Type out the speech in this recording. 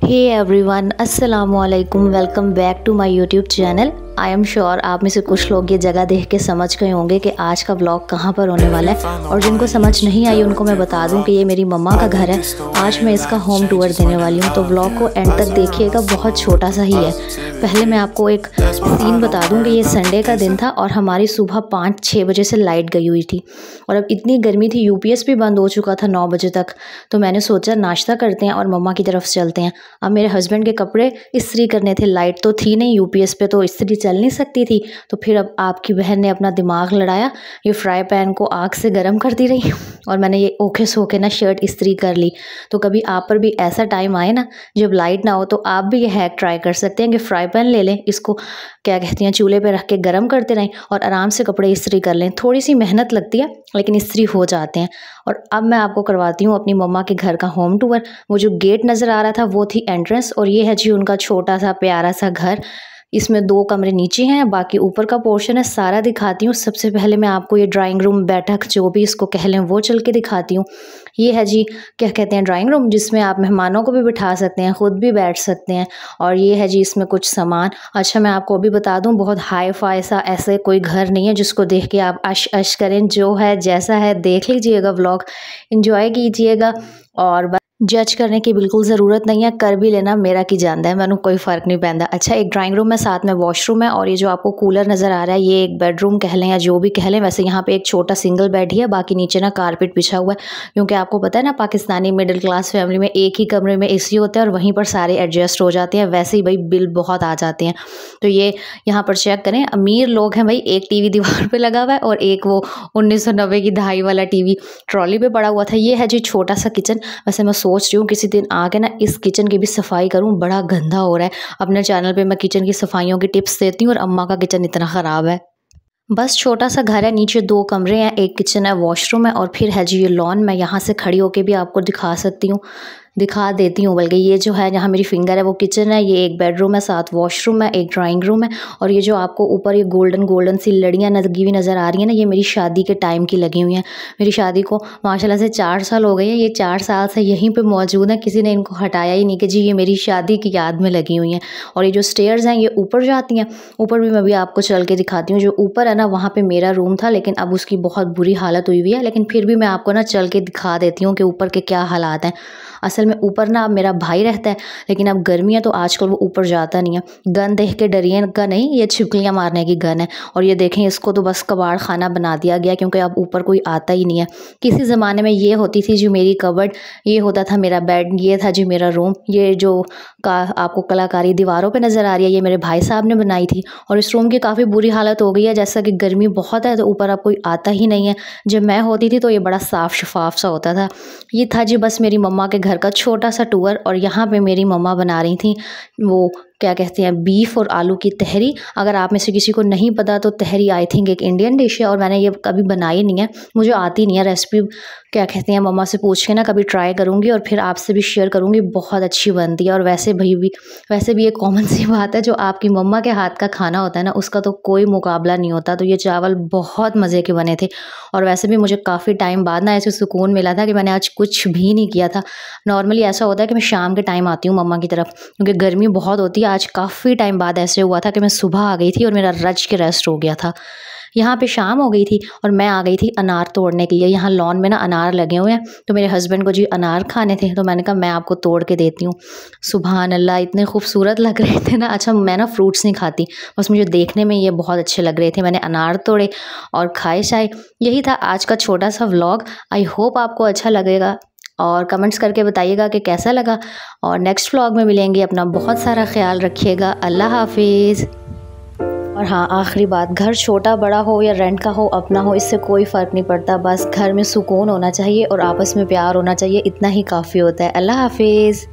हे everyone, अस्सलाम वालेकुम। Welcome back to my YouTube channel. I am sure आप में से कुछ लोग ये जगह देख के समझ गए होंगे कि आज का व्लॉग कहाँ पर होने वाला है, और जिनको समझ नहीं आई उनको मैं बता दूं कि ये मेरी मम्मा का घर है। आज मैं इसका होम टूर देने वाली हूँ, तो व्लॉग को एंड तक देखिएगा, बहुत छोटा सा ही है। पहले मैं आपको एक सीन बता दूं कि ये संडे का दिन था और हमारी सुबह 5-6 बजे से लाइट गई हुई थी, और अब इतनी गर्मी थी, यूपीएस भी बंद हो चुका था 9 बजे तक। तो मैंने सोचा नाश्ता करते हैं और मम्मा की तरफ चलते हैं। अब मेरे हस्बैंड के कपड़े इस्त्री करने थे, लाइट तो थी नहीं यूपीएस पे, तो इस्त्री चल नहीं सकती थी। तो फिर अब आपकी बहन ने अपना दिमाग लड़ाया, ये फ्राई पैन को आग से गर्म करती रही और मैंने ये ओखे सोखे ना शर्ट इस्त्री कर ली। तो कभी आप पर भी ऐसा टाइम आए ना जब लाइट ना हो, तो आप भी ये हैक ट्राई कर सकते हैं कि फ्राई पैन ले लें, इसको क्या कहती हैं चूल्हे पे रख के गर्म करते रहें और आराम से कपड़े इस्त्री कर लें। थोड़ी सी मेहनत लगती है लेकिन इस्त्री हो जाते हैं। और अब मैं आपको करवाती हूँ अपनी मम्मा के घर का होम टूर। वो जो गेट नज़र आ रहा था वो थी एंट्रेंस, और ये है जी उनका छोटा सा प्यारा सा घर। इसमें 2 कमरे नीचे हैं, बाकी ऊपर का पोर्शन है, सारा दिखाती हूँ। सबसे पहले मैं आपको ये ड्राइंग रूम, बैठक जो भी इसको कह लें, वो चल के दिखाती हूँ। ये है जी क्या कहते हैं ड्राइंग रूम, जिसमें आप मेहमानों को भी बिठा सकते हैं, ख़ुद भी बैठ सकते हैं। और ये है जी इसमें कुछ सामान। अच्छा, मैं आपको अभी बता दूँ, बहुत हाई फाई सा ऐसे कोई घर नहीं है जिसको देख के आप अश अश करें। जो है जैसा है देख लीजिएगा, व्लॉग एंजॉय कीजिएगा, और जज करने की बिल्कुल ज़रूरत नहीं है। कर भी लेना, मेरा की जानता है, मैंने कोई फ़र्क नहीं पैंदा। अच्छा, एक ड्राइंग रूम है, साथ में वॉशरूम है, और ये जो आपको कूलर नज़र आ रहा है ये एक बेडरूम कह लें या जो भी कह लें। वैसे यहाँ पे एक छोटा सिंगल बेड ही है, बाकी नीचे ना कारपेट बिछा हुआ है, क्योंकि आपको पता है ना पाकिस्तानी मिडिल क्लास फैमिली में एक ही कमरे में एसी होता है और वहीं पर सारे एडजस्ट हो जाते हैं। वैसे ही भाई बिल बहुत आ जाते हैं। तो ये यहाँ पर चेक करें, अमीर लोग हैं भाई। एक टीवी दीवार पर लगा हुआ है और एक वो 1990 की दहाई वाला टीवी ट्रॉली पे पड़ा हुआ था। ये है जी छोटा सा किचन। वैसे मैं सोच रही हूँ किसी दिन आके ना इस किचन की भी सफाई करूँ, बड़ा गंदा हो रहा है। अपने चैनल पे मैं किचन की सफाइयों की टिप्स देती हूँ और अम्मा का किचन इतना ख़राब है। बस छोटा सा घर है, नीचे 2 कमरे हैं, एक किचन है, वॉशरूम है, और फिर है जी ये लॉन। मैं यहाँ से खड़ी होके भी आपको दिखा देती हूँ बल्कि। ये जो है जहाँ मेरी फिंगर है वो किचन है, ये एक बेडरूम है, साथ वॉशरूम है, एक ड्राइंग रूम है। और ये जो आपको ऊपर ये गोल्डन सी लड़ियाँ लगी हुई नज़र आ रही है ना, ये मेरी शादी के टाइम की लगी हुई हैं। मेरी शादी को माशाल्लाह से 4 साल हो गए हैं। ये 4 साल से यहीं पे मौजूद है, किसी ने इनको हटाया ही नहीं कि जी ये मेरी शादी की याद में लगी हुई हैं। और ये जो स्टेयर्स हैं ये ऊपर जाती हैं, ऊपर भी मैं भी आपको चल के दिखाती हूँ। जो ऊपर है ना वहाँ पे मेरा रूम था, लेकिन अब उसकी बहुत बुरी हालत हुई हुई है, लेकिन फिर भी मैं आपको ना चल के दिखा देती हूँ कि ऊपर के क्या हालात हैं। असल में ऊपर ना अब मेरा भाई रहता है, लेकिन अब गर्मी है तो आजकल वो ऊपर जाता नहीं है। गन देख के डरिएगा नहीं, ये छिपकलियाँ मारने की गन है। और ये देखें, इसको तो बस कबाड़ खाना बना दिया गया, क्योंकि अब ऊपर कोई आता ही नहीं है। किसी ज़माने में ये होती थी जो मेरी कबर्ड, ये होता था मेरा बेड, ये था जी मेरा रूम। ये जो आपको कलाकारी दीवारों पे नज़र आ रही है ये मेरे भाई साहब ने बनाई थी। और इस रूम की काफ़ी बुरी हालत हो गई है, जैसा कि गर्मी बहुत है तो ऊपर अब कोई आता ही नहीं है। जब मैं होती थी तो ये बड़ा साफ़ शफाफ सा होता था। ये था जी बस मेरी मम्मा के घर का छोटा सा टूर। और यहाँ पे मेरी मम्मा बना रही थी वो क्या कहते हैं बीफ और आलू की तहरी। अगर आप में से किसी को नहीं पता तो तहरी आई थिंक एक इंडियन डिश है, और मैंने ये कभी बनाई नहीं है, मुझे आती नहीं है रेसिपी। क्या कहते हैं मम्मा से पूछ के ना कभी ट्राई करूँगी और फिर आपसे भी शेयर करूँगी। बहुत अच्छी बनती है। और वैसे भी एक कॉमन सी बात है, जो आपकी मम्मा के हाथ का खाना होता है ना उसका तो कोई मुकाबला नहीं होता। तो ये चावल बहुत मज़े के बने थे। और वैसे भी मुझे काफ़ी टाइम बाद ना ऐसे सुकून मिला था कि मैंने आज कुछ भी नहीं किया था। नॉर्मली ऐसा होता है कि मैं शाम के टाइम आती हूँ मम्मा की तरफ, क्योंकि गर्मी बहुत होती है। आज काफ़ी टाइम बाद ऐसे हुआ था कि मैं सुबह आ गई थी और मेरा रज के रेस्ट हो गया था। यहाँ पे शाम हो गई थी और मैं आ गई थी अनार तोड़ने के लिए। यहाँ लॉन में ना अनार लगे हुए हैं, तो मेरे हस्बैंड को जी अनार खाने थे, तो मैंने कहा मैं आपको तोड़ के देती हूँ। सुभान अल्लाह, इतने खूबसूरत लग रहे थे ना। अच्छा, मैं ना फ्रूट्स नहीं खाती, बस मुझे देखने में ये बहुत अच्छे लग रहे थे। मैंने अनार तोड़े और खाए शाए। यही था आज का छोटा सा व्लॉग। आई होप आपको अच्छा लगेगा, और कमेंट्स करके बताइएगा कि कैसा लगा। और नेक्स्ट व्लॉग में मिलेंगे। अपना बहुत सारा ख्याल रखिएगा। अल्लाह हाफिज़। और हाँ, आखिरी बात, घर छोटा बड़ा हो या रेंट का हो अपना हो, इससे कोई फ़र्क नहीं पड़ता। बस घर में सुकून होना चाहिए और आपस में प्यार होना चाहिए, इतना ही काफ़ी होता है। अल्लाह हाफिज़।